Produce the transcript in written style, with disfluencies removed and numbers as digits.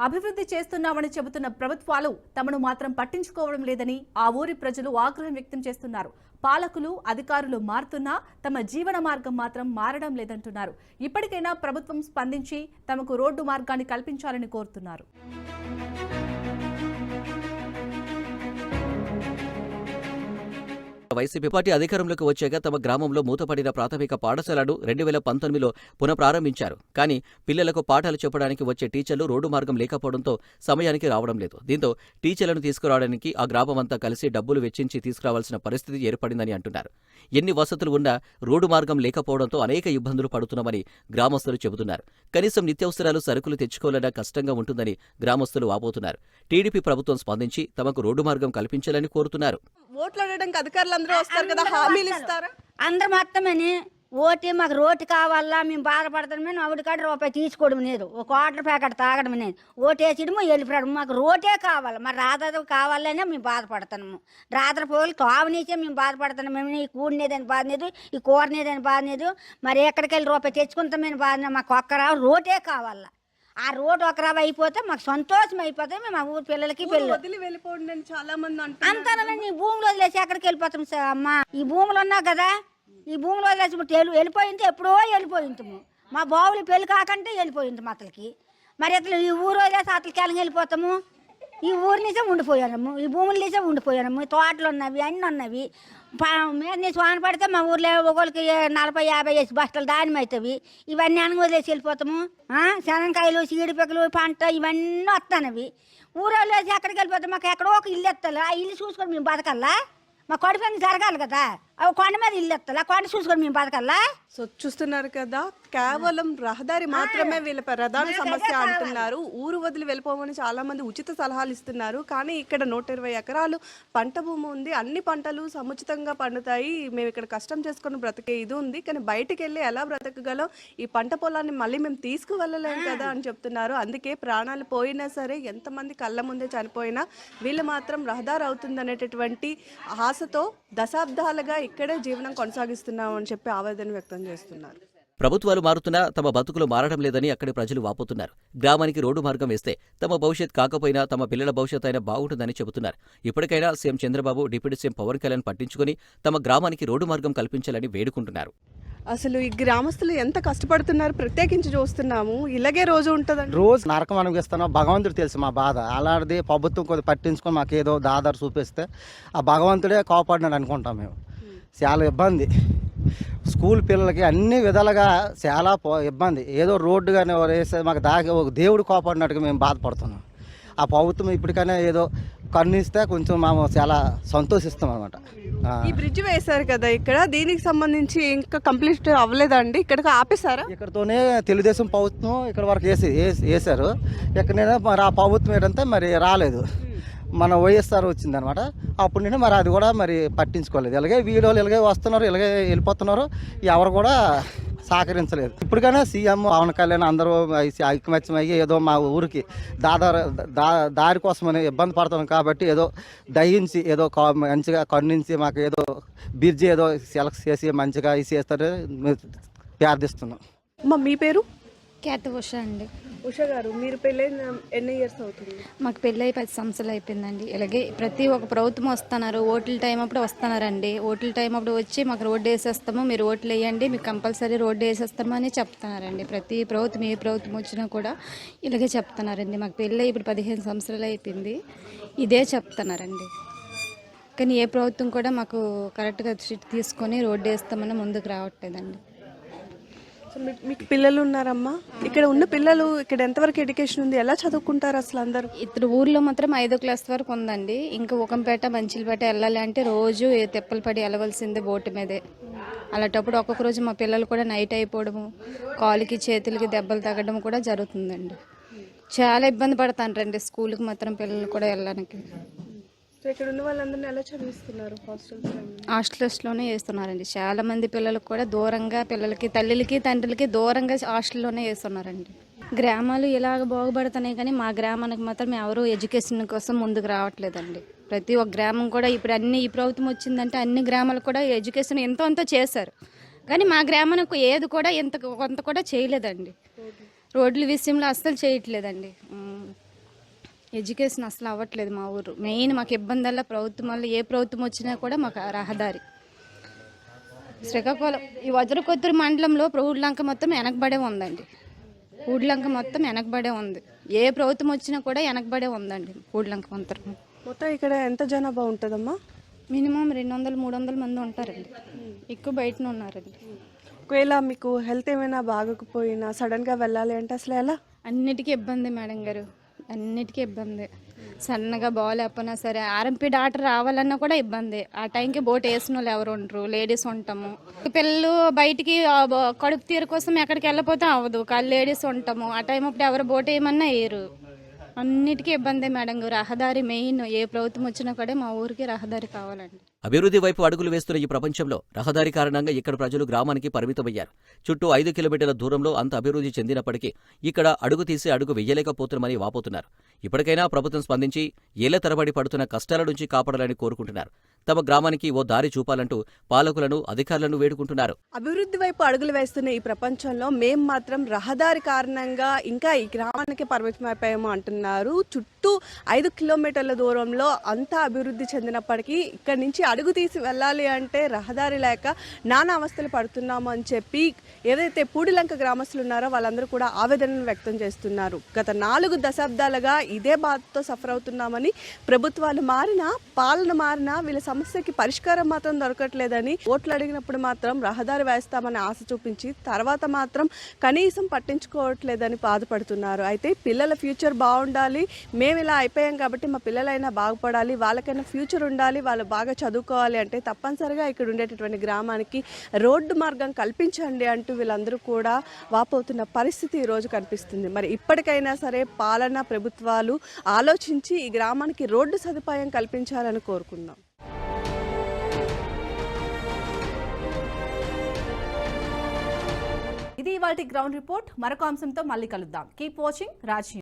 అభివృద్ధి చేస్తున్నామని చెబుతున్న ప్రభుత్వాలు తమను మాత్రం పట్టించుకోవడం లేదని ఆ ఊరి ప్రజలు ఆగ్రహం వ్యక్తం చేస్తున్నారు. పాలకులు అధికారులు మారుతున్నా తమ జీవన మార్గం మాత్రం మారడం లేదంటున్నారు. ఇప్పటికైనా ప్రభుత్వం స్పందించి తమకు రోడ్డు మార్గాన్ని కల్పించాలని కోరుతున్నారు. వైసీపీ పార్టీ అధికారంలోకి వచ్చాక తమ గ్రామంలో మూతపడిన ప్రాథమిక పాఠశాలను 2019లో పునఃప్రారంభించారు. కానీ పిల్లలకు పాఠాలు చెప్పడానికి వచ్చే టీచర్లు రోడ్డు మార్గం లేకపోవడంతో సమయానికి రావడం లేదు. దీంతో టీచర్లను తీసుకురావడానికి ఆ గ్రామమంతా కలిసి డబ్బులు వెచ్చించి తీసుకురావాల్సిన పరిస్థితి ఏర్పడిందని అంటున్నారు. ఎన్ని వసతులు ఉన్నా రోడ్డు మార్గం లేకపోవడంతో అనేక ఇబ్బందులు పడుతున్నామని గ్రామస్తులు చెబుతున్నారు. కనీసం నిత్యావసరాలు సరుకులు తెచ్చుకోవాలన్నా కష్టంగా ఉంటుందని గ్రామస్తులు వాపోతున్నారు. టీడీపీ ప్రభుత్వం స్పందించి తమకు రోడ్డు మార్గం కల్పించాలని కోరుతున్నారు. ఓట్లు అడగడానికి అధికారులు అందరూ వస్తారు కదా, హామీలు ఇస్తారా? అందరు మొత్తమని ఓటి మాకు రోటి కావాలా, మేము బాధపడతాం, మేము ఆవిడ కాడ రూపాయి తీసుకోవడం లేదు, ఒక వాటర్ ప్యాకెట్ తాగడం లేదు, ఓటేసడము వెళ్ళిపోవడం. మాకు రోటే కావాలి, మరి రాత్రి కావాలనే మేము బాధపడుతున్నాము. రాత్రి పోలు తావనీసే మేము బాధపడుతున్నాం. మేము ఈ కూడినేదని బాధ లేదు, ఈ కూరనేదని బాధ లేదు, మరి ఎక్కడికి వెళ్ళి రూపాయి తెచ్చుకుంటామని బాధ. మాకు ఒక్కరా రోటే కావాలా. ఆ రోడ్డు ఒకరావు అయిపోతే మాకు సంతోషం అయిపోతే మేము మా ఊరి పిల్లలకి వదిలి వెళ్ళిపోండి చాలా మంది అంటానని ఈ భూములు వదిలేసి ఎక్కడికి వెళ్ళిపోతాం సార్ అమ్మ. ఈ భూములు ఉన్నా కదా, ఈ భూములు వదిలేసి వెళ్ళిపోయింది, ఎప్పుడో వెళ్ళిపోయింటాము. మా బావులు పెళ్లి కాకంటే వెళ్ళిపోయింది అతలకి. మరి అతను ఈ ఊరు వదిలేసి అతలకి వెళ్ళిపోతాము. ఈ ఊరి నుంచే ఉండిపోయాము, ఈ భూముల నుంచే ఉండిపోయాము. తోటలు ఉన్నవి, అన్నీ ఉన్నవి. మీద నుంచి వాన పడితే మా ఊర్లో ఒకరికి 40-50 బస్తాలు దాని అవుతాయి. ఇవన్నీ అనగ వదిలేసి వెళ్ళిపోతాము. శనగకాయలు, సీడిపెక్కలు, పంట ఇవన్నీ వస్తానవి. ఊరోళ్ళు వేసి ఎక్కడికి వెళ్ళిపోతాం. మాకు ఎక్కడో ఒక ఇల్లు ఎత్తాలి, ఆ ఇల్లు చూసుకొని మేము బతకల్లా. మా కొండ పని జరగాలి కదా, అవి కొండ మీద ఇల్లు ఎత్తాలి, ఆ కొండ చూసుకొని మేము బతకల్లా. సో చూస్తున్నారు కదా, కేవలం రహదారి మాత్రమే వీళ్ళ ప్రధాన సమస్య అంటున్నారు. ఊరు వదిలి వెళ్ళిపోమని చాలా మంది ఉచిత సలహాలు ఇస్తున్నారు. కానీ ఇక్కడ 120 ఎకరాలు పంట భూమి ఉంది, అన్ని పంటలు సముచితంగా పండుతాయి, మేము ఇక్కడ కష్టం చేసుకుని బ్రతికే ఇది ఉంది. కానీ బయటికి వెళ్ళి ఎలా బ్రతకగలం, ఈ పంట పొలాన్ని మళ్ళీ మేము తీసుకువెళ్ళలేము కదా అని చెప్తున్నారు. అందుకే ప్రాణాలు పోయినా సరే, ఎంతమంది కళ్ళ ముందే చనిపోయినా వీళ్ళు మాత్రం రహదారి అవుతుంది అనేటటువంటి ఆశతో దశాబ్దాలుగా ఇక్కడే జీవనం కొనసాగిస్తున్నాం అని చెప్పి ఆవేదన వ్యక్తం చేస్తున్నారు. ప్రభుత్వాలు మారుతున్నా తమ బతుకులు మారడం లేదని అక్కడి ప్రజలు వాపోతున్నారు. గ్రామానికి రోడ్డు మార్గం వేస్తే తమ భవిష్యత్ కాకపోయినా తమ పిల్లల భవిష్యత్ అయినా బాగుంటుందని చెబుతున్నారు. ఇప్పటికైనా CM Chandrababu, deputy CM Pawan Kalyan పట్టించుకుని తమ గ్రామానికి రోడ్డు మార్గం కల్పించాలని వేడుకుంటున్నారు. అసలు ఈ గ్రామస్తులు ఎంత కష్టపడుతున్నారు, ప్రత్యేకించి చూస్తున్నాము. ఇలాగే రోజు ఉంటుందండి, రోజు నరకం అనిపిస్తున్నాం. భగవంతుడు తెలుసు మా బాధ. అలాంటిది ప్రభుత్వం కొద్దిగా పట్టించుకొని మాకు ఏదో దాదాపు చూపిస్తే ఆ భగవంతుడే కాపాడినాడు అనుకుంటాం. మేము చాలా ఇబ్బంది, స్కూల్ పిల్లలకి అన్ని విధాలుగా చాలా ఇబ్బంది. ఏదో రోడ్డు కానీ వేస్తే మాకు ఒక దేవుడు కాపాడినట్టుగా మేము బాధపడుతున్నాం. ఆ ప్రభుత్వం ఇప్పటికైనా ఏదో కన్నిస్తే కొంచెం మేము చాలా సంతోషిస్తాం అనమాట. ఈ బ్రిడ్జ్ వేశారు కదా ఇక్కడ, దీనికి సంబంధించి ఇంకా కంప్లీట్ అవ్వలేదండి, ఇక్కడికి ఆపేశారా? ఇక్కడతోనే తెలుగుదేశం ప్రభుత్వం ఇక్కడ వరకు వేసారు. ఇక్కడనే మరి ఆ ప్రభుత్వం ఏంటంటే మరి రాలేదు, మన వైఎస్ఆర్ వచ్చిందనమాట. అప్పుడు నేను మరి అది కూడా మరి పట్టించుకోలేదు. ఇలాగే వీడియోలు ఇలాగే వస్తున్నారు, ఇలాగే వెళ్ళిపోతున్నారు, ఎవరు కూడా సహకరించలేదు. ఇప్పటికైనా సీఎం పవన్ కళ్యాణ్ అందరూ ఐకమత్యం అయ్యి ఏదో మా ఊరికి దారి కోసమని ఇబ్బంది పడుతున్నాం కాబట్టి ఏదో దయించి ఏదో మంచిగా కన్నించి మాకు ఏదో బ్రిడ్జి ఏదో సెలెక్ట్ చేసి మంచిగా చేస్తారని ప్రార్థిస్తున్నాం. మీ పేరు? కేత ఉష అండి. ఉష గారు, మీరు పెళ్ళైన ఎన్ని ఇయర్స్ అవుతుంది? మాకు పెళ్ళి 10 సంవత్సరాలు అయిపోయిందండి. ఇలాగే ప్రతి ఒక్క ప్రభుత్వం వస్తున్నారు, ఓట్ల టైం అప్పుడు వస్తున్నారండి. ఓట్ల టైం అప్పుడు వచ్చి మాకు రోడ్డు వేసేస్తాము, మీరు ఓట్లు వేయండి, మీకు కంపల్సరీ రోడ్డు వేసేస్తాము అని చెప్తున్నారండి. ప్రతి ప్రభుత్వం ఏ ప్రభుత్వం వచ్చినా కూడా ఇలాగే చెప్తున్నారండి. మాకు పెళ్ళి ఇప్పుడు 15 సంవత్సరాలు అయిపోయింది, ఇదే చెప్తున్నారండి. కానీ ఏ ప్రభుత్వం కూడా మాకు కరెక్ట్గా తీసుకొని రోడ్డు వేస్తామని ముందుకు రావట్లేదండి. మీకు పిల్లలు ఉన్నారమ్మా? ఇక్కడ ఉన్న పిల్లలు ఇక్కడ ఎంతవరకు ఎడ్యుకేషన్ ఉంది, ఎలా చదువుకుంటారు అసలు అందరూ? ఇద్దరు ఊర్లో మాత్రం 5వ క్లాస్ వరకు ఉందండి. ఇంకా ఉకంపేట, మంచిలపేట వెళ్ళాలి అంటే రోజు తెప్పలు పడి వెళ్ళవలసిందే బోటు మీదే. అలాంటప్పుడు ఒక్కొక్క రోజు మా పిల్లలు కూడా నైట్ అయిపోవడము, కాలుకి చేతులకి దెబ్బలు తగ్గడం కూడా జరుగుతుందండి. చాలా ఇబ్బంది పడతానండి స్కూల్కి మాత్రం పిల్లలు కూడా వెళ్ళడానికి. ఇక్కడ ఉన్న వాళ్ళందరినీ ఎలా చదివిస్తున్నారు? హాస్టల్స్లోనే వేస్తున్నారండి. చాలా మంది పిల్లలకు కూడా దూరంగా, పిల్లలకి తల్లికి తండ్రులకి దూరంగా హాస్టల్లోనే వేస్తున్నారండి. గ్రామాలు ఇలాగ బాగుపడుతున్నాయి కానీ మా గ్రామానికి మాత్రం ఎవరు ఎడ్యుకేషన్ కోసం ముందుకు రావట్లేదండి. ప్రతి ఒక్క గ్రామం కూడా ఇప్పుడు ఈ ప్రభుత్వం వచ్చిందంటే అన్ని గ్రామాలు కూడా ఎడ్యుకేషన్ ఎంతో అంతా చేశారు. కానీ మా గ్రామానికి ఏది కూడా కొంత కూడా చేయలేదండి. రోడ్ల విషయంలో అస్సలు చేయట్లేదండి. ఎడ్యుకేషన్ అసలు అవ్వట్లేదు మా ఊరు. మెయిన్ మాకు ఇబ్బందుల్లో ప్రభుత్వం వల్ల ఏ ప్రభుత్వం వచ్చినా కూడా మాకు ఆ రహదారి. శ్రీకాకుళం ఈ వజ్రకొత్తూరు మండలంలో ఊడ్లంక మొత్తం వెనకబడే ఉందండి. ఊడ్లంక మొత్తం వెనకబడే ఉంది. ఏ ప్రభుత్వం వచ్చినా కూడా వెనకబడే ఉందండి ఊడ్లంక మొత్తం. మొత్తం ఇక్కడ ఎంత జనాభా ఉంటుందమ్మా? మినిమం 200-300 మంది ఉంటారండి. ఎక్కువ బయటనే ఉన్నారండి. ఒకవేళ మీకు హెల్త్ ఏమైనా బాగోకపోయినా సడన్గా వెళ్ళాలి అంటే అసలు ఎలా? అన్నిటికీ ఇబ్బంది మేడం గారు, అన్నిటికీ ఇబ్బంది. సన్నగా బాగాలేకపోయినా సరే ఆర్ఎంపీ డాక్టర్ రావాలన్నా కూడా ఇబ్బంది. ఆ టైంకి బోట్ వేసిన వాళ్ళు ఎవరు ఉండరు, లేడీస్ ఉంటాము. పిల్లలు బయటికి కడుపు తీరు కోసం ఎక్కడికి వెళ్ళిపోతే అవ్వదు, లేడీస్ ఉంటాము. ఆ టైం అప్పుడు ఎవరు బోట్ వేయమన్నా వేయరు. అన్నిటికీ ఇబ్బంది మేడం గారు. రహదారి మెయిన్. ఏ ప్రభుత్వం వచ్చినా కూడా మా ఊరికి రహదారి కావాలండి. అభివృద్ధి వైపు అడుగులు వేస్తున్న ఈ ప్రపంచంలో రహదారి కారణంగా ఇక్కడ ప్రజలు గ్రామానికి పరిమితమయ్యారు. చుట్టూ 5 కిలోమీటర్ల దూరంలో అంత అభివృద్ధి చెందినప్పటికీ ఇక్కడ అడుగు తీసి అడుగు వెయ్యలేకపోతున్నామని వాపోతున్నారు. ఇప్పటికైనా ప్రభుత్వం స్పందించి ఏళ్ల తరబడి పడుతున్న కష్టాల నుంచి కాపాడాలని కోరుకుంటున్నారు. తమ గ్రామానికి ఓ దారి చూపాలంటూ పాలకులను, అధికారులను వేడుకుంటున్నారు. అభివృద్ధి వైపు అడుగులు వేస్తున్న ఈ ప్రపంచంలో మేం మాత్రం రహదారి కారణంగా ఇంకా ఈ గ్రామానికి పరిమితమైపోయాము అంటున్నారు. చుట్టూ 5 కిలోమీటర్ల దూరంలో అంతా అభివృద్ధి చెందినప్పటికీ ఇక్కడి నుంచి అడుగు తీసి వెళ్ళాలి అంటే రహదారి లేక నానా అవస్థలు పడుతున్నాము అని చెప్పి ఏదైతే పూడిలంక గ్రామస్తులు ఉన్నారో వాళ్ళందరూ కూడా ఆవేదనను వ్యక్తం చేస్తున్నారు. గత 4 దశాబ్దాలుగా ఇదే బాధతో సఫర్ అవుతున్నామని, ప్రభుత్వాలు మారినా పాలన మారినా వీళ్ళ సమస్యకి పరిష్కారం మాత్రం దొరకట్లేదని, ఓట్లు అడిగినప్పుడు మాత్రం రహదారి వేస్తామని ఆశ చూపించి తర్వాత మాత్రం కనీసం పట్టించుకోవట్లేదని బాధపడుతున్నారు. అయితే పిల్లల ఫ్యూచర్ బాగుండాలి, మేము ఇలా అయిపోయాం కాబట్టి మా పిల్లలైనా బాగుపడాలి, వాళ్ళకైనా ఫ్యూచర్ ఉండాలి, వాళ్ళు బాగా చదువుకోవాలి అంటే తప్పనిసరిగా ఇక్కడ ఉండేటటువంటి గ్రామానికి రోడ్డు మార్గం కల్పించండి అంటూ వీళ్ళందరూ కూడా వాపోతున్న పరిస్థితి ఈరోజు కనిపిస్తుంది. మరి ఇప్పటికైనా సరే పాలన, ప్రభుత్వాలు ఆలోచించి ఈ గ్రామానికి రోడ్డు సదుపాయం కల్పించాలని కోరుకుందాం. ఇది ఇవాల్టి గ్రౌండ్ రిపోర్ట్. మరొక అంశంతో మళ్ళీ కలుద్దాం. Keep watching Raj news.